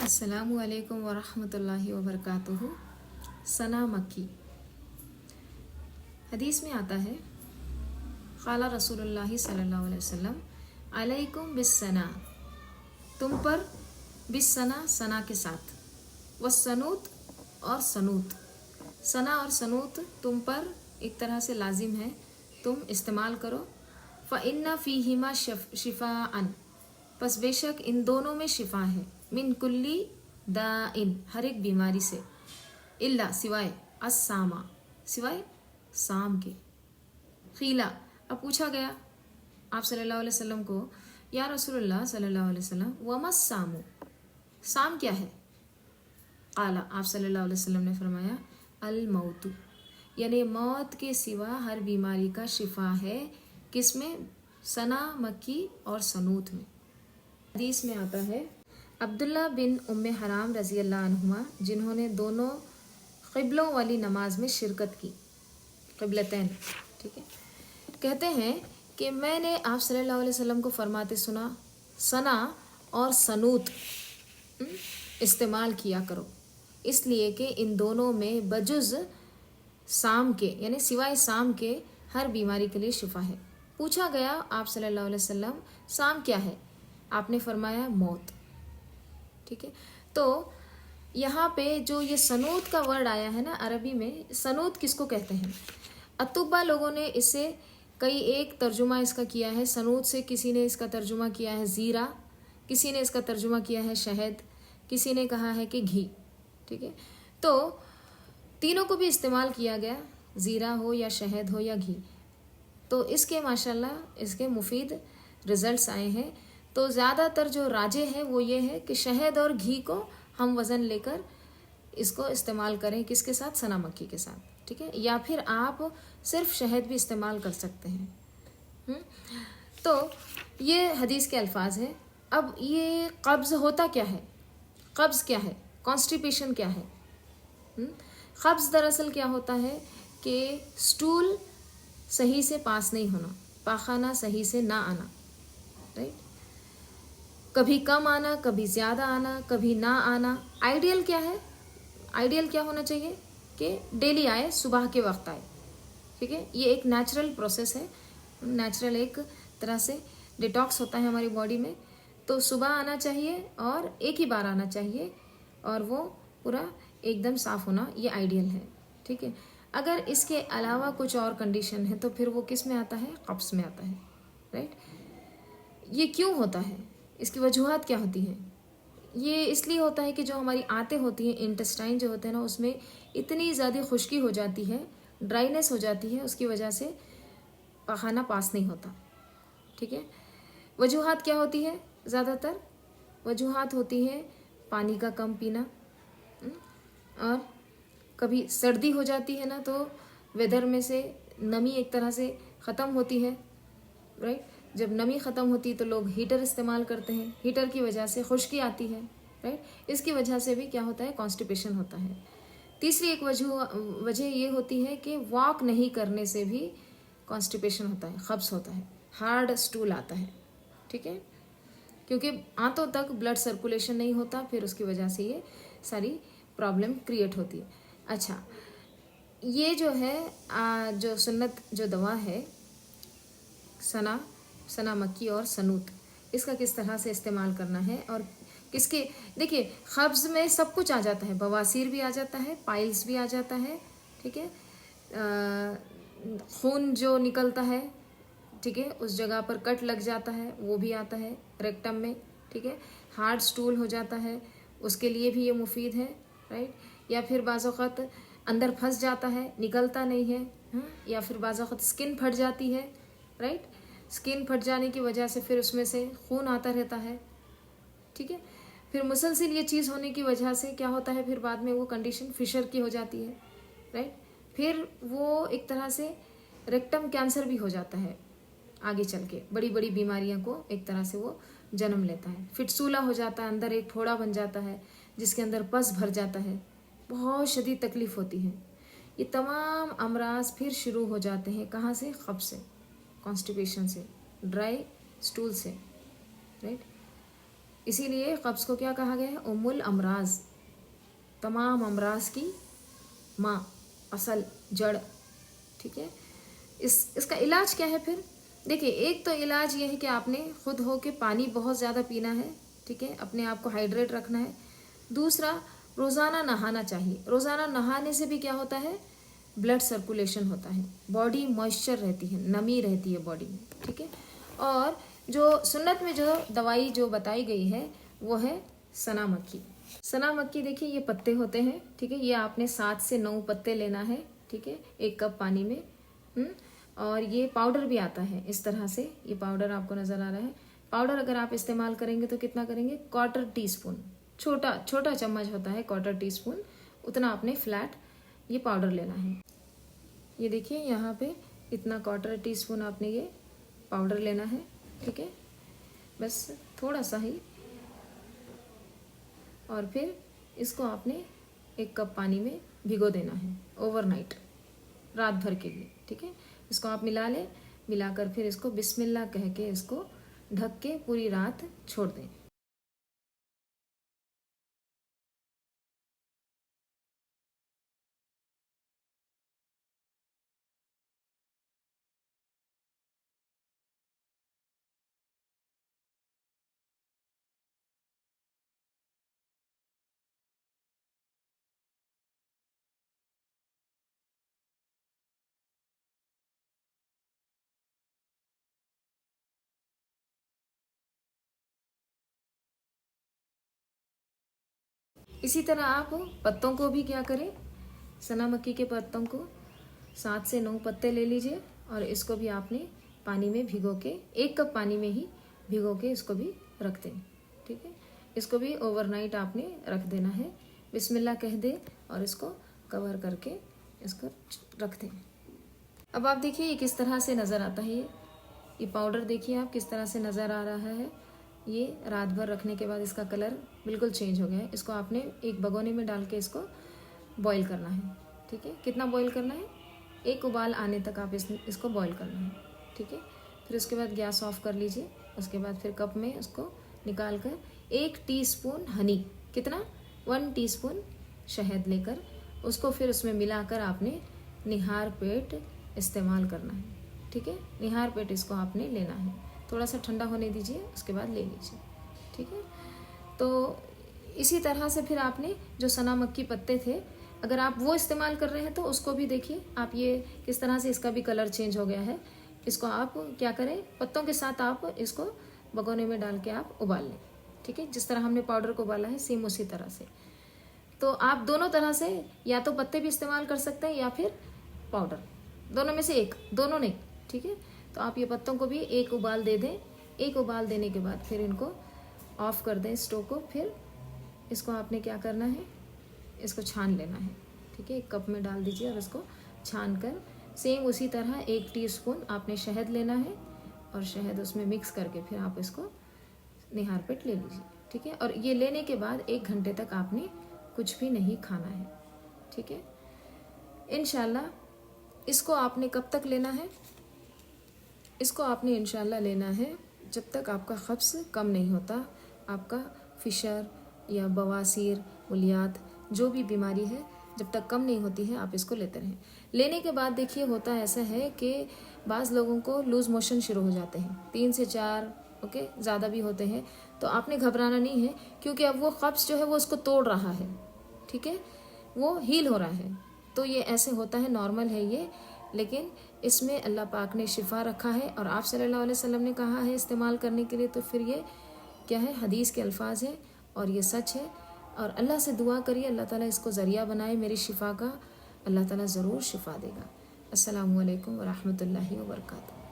अस्सलामु अलैकुम वरहमतुल्लाहि वबरकातुहू। सना मक्की। हदीस में आता है, क़ाला रसूलुल्लाहि सल्लल्लाहु अलैहि वसल्लम, अलैकुम बिस्सना, तुम पर बिस्सना, सना के साथ, वस्सनूत और सनूत, सना और सनूत तुम पर एक तरह से लाजिम है, तुम इस्तेमाल करो। फ़इन्ना फ़ीहिमा शिफ़ाअन, बस बेशक इन दोनों में शिफा है, मिन कुल्ली दाइन, हर एक बीमारी से, इल्ला सिवाय, अस्सामा, सिवाय साम के। खीला, अब पूछा गया आप सल्लल्लाहु अलैहि वसल्लम को, या रसूलुल्लाह सल्लल्लाहु अलैहि वसल्लम, वमस सामु, साम क्या है? काला, आप सल्लल्लाहु अलैहि वसल्लम ने फरमाया, अल मौतु, यानी मौत के सिवा हर बीमारी का शिफा है, किसमें? सना मक्की और सनूत में। हदीस में आता है, अब्दुल्ला बिन उम्मे हराम रज़ी अल्लाह अन्हुमा, जिन्होंने दोनों क़िबलों वाली नमाज में शिरकत की, क़िबलतैन, ठीक है, कहते हैं कि मैंने आप सल्लल्लाहु अलैहि वसल्लम को फरमाते सुना, सना और सनूत इस्तेमाल किया करो, इसलिए कि इन दोनों में बजुज़ साम के, यानी सिवाय साम के, हर बीमारी के लिए शिफा है। पूछा गया आप सल्लल्लाहु अलैहि वसल्लम, साम क्या है? आपने फरमाया मौत, ठीक है। तो यहाँ पे जो ये सनूत का वर्ड आया है ना अरबी में, सनूत किसको कहते हैं? अतुब्बा लोगों ने इससे कई एक तर्जुमा इसका किया है। सनूत से किसी ने इसका तर्जुमा किया है ज़ीरा, किसी ने इसका तर्जुमा किया है शहद, किसी ने कहा है कि घी, ठीक है। तो तीनों को भी इस्तेमाल किया गया, ज़ीरा हो या शहद हो या घी। तो इसके माशाल्लाह इसके मुफीद रिज़ल्ट्स आए हैं। तो ज़्यादातर जो राजे है वो ये है कि शहद और घी को हम वज़न लेकर इसको इस्तेमाल करें, किसके साथ? सना मक्की के साथ, ठीक है। या फिर आप सिर्फ शहद भी इस्तेमाल कर सकते हैं। तो ये हदीस के अल्फाज है। अब ये कब्ज़ होता क्या है? कब्ज़ क्या है? कॉन्स्टिपेशन क्या है? कब्ज़ दरअसल क्या होता है कि स्टूल सही से पास नहीं होना, पाखाना सही से ना आना, राइट। कभी कम आना, कभी ज़्यादा आना, कभी ना आना। आइडियल क्या है? आइडियल क्या होना चाहिए कि डेली आए, सुबह के वक्त आए, ठीक है। ये एक नेचुरल प्रोसेस है, नेचुरल एक तरह से डिटॉक्स होता है हमारी बॉडी में। तो सुबह आना चाहिए और एक ही बार आना चाहिए, और वो पूरा एकदम साफ़ होना, ये आइडियल है, ठीक है। अगर इसके अलावा कुछ और कंडीशन है तो फिर वो किस में आता है? कब्ज़ में आता है, राइट। ये क्यों होता है? इसकी वजूहात क्या होती हैं? ये इसलिए होता है कि जो हमारी आंतें होती हैं, इंटेस्टाइन जो होते हैं ना, उसमें इतनी ज़्यादा खुश्की हो जाती है, ड्राइनेस हो जाती है, उसकी वजह से पखाना पास नहीं होता, ठीक है। वजूहात क्या होती है? ज़्यादातर वजूहात होती है पानी का कम पीना, और कभी सर्दी हो जाती है ना, तो वेदर में से नमी एक तरह से ख़त्म होती है, राइट। जब नमी ख़त्म होती है तो लोग हीटर इस्तेमाल करते हैं, हीटर की वजह से खुश्की आती है, राइट। इसकी वजह से भी क्या होता है? कॉन्स्टिपेशन होता है। तीसरी एक वजह ये होती है कि वॉक नहीं करने से भी कॉन्स्टिपेशन होता है, कब्ज़ होता है, हार्ड स्टूल आता है, ठीक है, क्योंकि आंतों तक ब्लड सर्कुलेशन नहीं होता, फिर उसकी वजह से ये सारी प्रॉब्लम क्रिएट होती है। अच्छा, ये जो है जो सुन्नत जो दवा है, सना मक्की और सनूत, इसका किस तरह से इस्तेमाल करना है और किसके, देखिए कब्ज़ में सब कुछ आ जाता है, बवासीर भी आ जाता है, पाइल्स भी आ जाता है, ठीक है, खून जो निकलता है, ठीक है, उस जगह पर कट लग जाता है, वो भी आता है रेक्टम में, ठीक है। हार्ड स्टूल हो जाता है, उसके लिए भी ये मुफीद है, राइट। या फिर बाज़ वक़्त अंदर फंस जाता है, निकलता नहीं है, या फिर बाज़ वक़्त स्किन फट जाती है, राइट। स्किन फट जाने की वजह से फिर उसमें से खून आता रहता है, ठीक है। फिर मुसलसल ये चीज़ होने की वजह से क्या होता है, फिर बाद में वो कंडीशन फिशर की हो जाती है, राइट। फिर वो एक तरह से रेक्टम कैंसर भी हो जाता है, आगे चल के बड़ी बड़ी बीमारियों को एक तरह से वो जन्म लेता है। फिटसूला हो जाता है, अंदर एक फोड़ा बन जाता है जिसके अंदर पस भर जाता है, बहुत शदीद तकलीफ़ होती है। ये तमाम अमराज फिर शुरू हो जाते हैं कहाँ से? कब्ज़ से, कॉन्स्टिपेशन से, ड्राई स्टूल से, राइट। इसीलिए कब्ज़ को क्या कहा गया है? उम्मुल अमराज, तमाम अमराज की माँ, असल, जड़। ठीक है, इसका इलाज क्या है फिर? देखिए, एक तो इलाज ये है कि आपने खुद हो के पानी बहुत ज़्यादा पीना है। ठीक है, अपने आप को हाइड्रेट रखना है। दूसरा, रोज़ाना नहाना चाहिए। रोज़ाना नहाने से भी क्या होता है? ब्लड सर्कुलेशन होता है, बॉडी मॉइस्चर रहती है, नमी रहती है बॉडी में। ठीक है, और जो सुन्नत में जो दवाई जो बताई गई है वो है सना मक्खी। सना मक्खी देखिए, ये पत्ते होते हैं। ठीक है, ये आपने 7 से 9 पत्ते लेना है। ठीक है, 1 कप पानी में। और ये पाउडर भी आता है इस तरह से, ये पाउडर आपको नज़र आ रहा है। पाउडर अगर आप इस्तेमाल करेंगे तो कितना करेंगे? 1/4 टीस्पून, छोटा छोटा चम्मच होता है 1/4 टीस्पून, उतना आपने फ्लैट ये पाउडर लेना है। ये देखिए यहाँ पे इतना 1/4 टीस्पून आपने ये पाउडर लेना है। ठीक है, बस थोड़ा सा ही। और फिर इसको आपने 1 कप पानी में भिगो देना है ओवरनाइट, रात भर के लिए। ठीक है, इसको आप मिला लें। मिलाकर फिर इसको बिस्मिल्लाह कह के इसको ढक के पूरी रात छोड़ दें। इसी तरह आप पत्तों को भी क्या करें? सना मक्खी के पत्तों को 7 से 9 पत्ते ले लीजिए और इसको भी आपने पानी में भिगो के, 1 कप पानी में ही भिगो के इसको भी रख दें। ठीक है, इसको भी ओवरनाइट आपने रख देना है। बिस्मिल्लाह कह दे और इसको कवर करके इसको रख दें। अब आप देखिए ये किस तरह से नज़र आता है। ये पाउडर देखिए आप किस तरह से नज़र आ रहा है। ये रात भर रखने के बाद इसका कलर बिल्कुल चेंज हो गया है। इसको आपने एक भगोने में डाल के इसको बॉईल करना है। ठीक है, कितना बॉईल करना है? 1 उबाल आने तक आप इसको बॉईल करना है। ठीक है, फिर उसके बाद गैस ऑफ कर लीजिए। उसके बाद फिर कप में उसको निकाल कर 1 टीस्पून हनी, कितना? 1 टीस्पून शहद लेकर उसको फिर उसमें मिलाकर आपने निहार पेट इस्तेमाल करना है। ठीक है, निहार पेट इसको आपने लेना है। थोड़ा सा ठंडा होने दीजिए, उसके बाद ले लीजिए। ठीक है, तो इसी तरह से फिर आपने जो सना मक्खी पत्ते थे, अगर आप वो इस्तेमाल कर रहे हैं तो उसको भी देखिए आप, ये किस तरह से इसका भी कलर चेंज हो गया है। इसको आप क्या करें? पत्तों के साथ आप इसको भगोने में डाल के आप उबाल लें। ठीक है, जिस तरह हमने पाउडर को उबाला है सेम उसी तरह से। तो आप दोनों तरह से या तो पत्ते भी इस्तेमाल कर सकते हैं या फिर पाउडर, दोनों में से एक, दोनों नहीं। ठीक है, तो आप ये पत्तों को भी 1 उबाल दे दें। 1 उबाल देने के बाद फिर इनको ऑफ कर दें स्टोव को। फिर इसको आपने क्या करना है? इसको छान लेना है। ठीक है, 1 कप में डाल दीजिए और इसको छान कर सेम उसी तरह 1 टीस्पून आपने शहद लेना है और शहद उसमें मिक्स करके फिर आप इसको निहार पेट ले लीजिए। ठीक है, और ये लेने के बाद 1 घंटे तक आपने कुछ भी नहीं खाना है। ठीक है, इंशाल्लाह इसको आपने कब तक लेना है? इसको आपने इंशाल्लाह लेना है जब तक आपका कब्ज़ कम नहीं होता। आपका फिशर या बवासीर, मुलियात, जो भी बीमारी है, जब तक कम नहीं होती है आप इसको लेते रहें। लेने के बाद देखिए होता ऐसा है कि बाज़ लोगों को लूज़ मोशन शुरू हो जाते हैं, 3 से 4, ओके, ज़्यादा भी होते हैं। तो आपने घबराना नहीं है, क्योंकि अब वो कब्ज़ जो है वो उसको तोड़ रहा है। ठीक है, वो हील हो रहा है। तो ये ऐसे होता है, नॉर्मल है ये, लेकिन इसमें अल्लाह पाक ने शिफा रखा है और आप सल्लल्लाहु अलैहि वसल्लम ने कहा है इस्तेमाल करने के लिए। तो फिर ये क्या है? हदीस के अल्फाज है और ये सच है। और अल्लाह से दुआ करिए अल्लाह ताला इसको ज़रिया बनाए मेरी शिफा का। अल्लाह ताला ज़रूर शिफा देगा। अस्सलामु अलैकुम व रहमतुल्लाहि व बरकातहू।